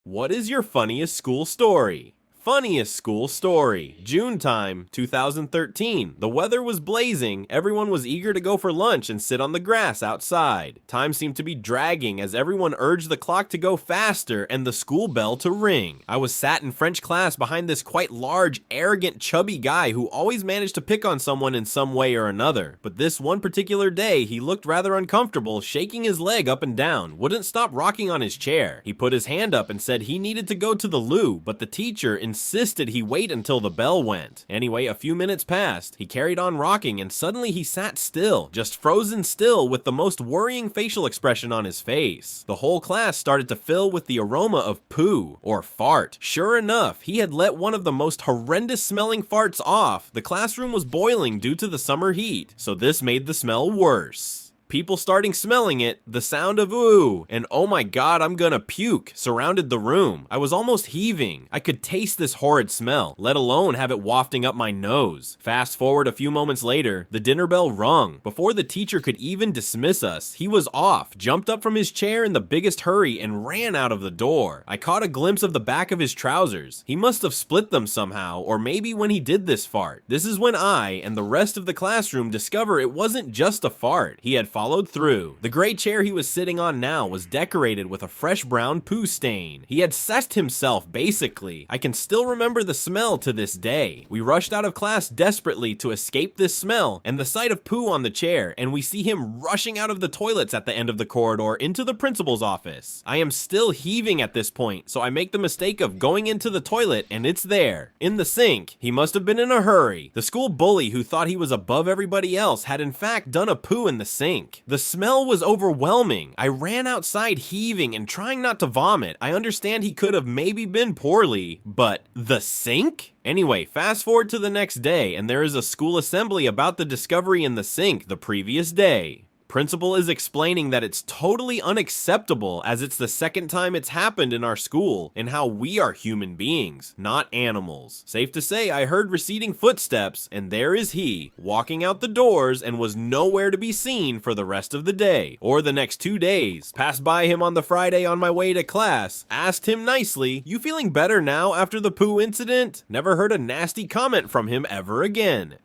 What is your funniest school story? Funniest school story. June time, 2013. The weather was blazing, everyone was eager to go for lunch and sit on the grass outside. Time seemed to be dragging as everyone urged the clock to go faster and the school bell to ring. I was sat in French class behind this quite large, arrogant, chubby guy who always managed to pick on someone in some way or another. But this one particular day, he looked rather uncomfortable, shaking his leg up and down, wouldn't stop rocking on his chair. He put his hand up and said he needed to go to the loo, but the teacher insisted he wait until the bell went. Anyway, a few minutes passed. He carried on rocking and suddenly he sat still, just frozen still with the most worrying facial expression on his face. The whole class started to fill with the aroma of poo, or fart. Sure enough, he had let one of the most horrendous smelling farts off. The classroom was boiling due to the summer heat, so this made the smell worse. People starting smelling it, the sound of ooh, and oh my god, I'm gonna puke, surrounded the room. I was almost heaving. I could taste this horrid smell, let alone have it wafting up my nose. Fast forward a few moments later, the dinner bell rung. Before the teacher could even dismiss us, he was off, jumped up from his chair in the biggest hurry, and ran out of the door. I caught a glimpse of the back of his trousers. He must have split them somehow, or maybe when he did this fart. This is when I and the rest of the classroom discover it wasn't just a fart. He had followed through. The gray chair he was sitting on now was decorated with a fresh brown poo stain. He had cessed himself, basically. I can still remember the smell to this day. We rushed out of class desperately to escape this smell and the sight of poo on the chair, and we see him rushing out of the toilets at the end of the corridor into the principal's office. I am still heaving at this point, so I make the mistake of going into the toilet, and it's there, in the sink. He must have been in a hurry. The school bully who thought he was above everybody else had in fact done a poo in the sink. The smell was overwhelming. I ran outside heaving and trying not to vomit. I understand he could have maybe been poorly, but the sink? Anyway, fast forward to the next day, and there is a school assembly about the discovery in the sink the previous day. Principal is explaining that it's totally unacceptable as it's the second time it's happened in our school and how we are human beings, not animals. Safe to say I heard receding footsteps and there is he, walking out the doors and was nowhere to be seen for the rest of the day, or the next 2 days. Passed by him on the Friday on my way to class, asked him nicely, "You feeling better now after the poo incident?" Never heard a nasty comment from him ever again.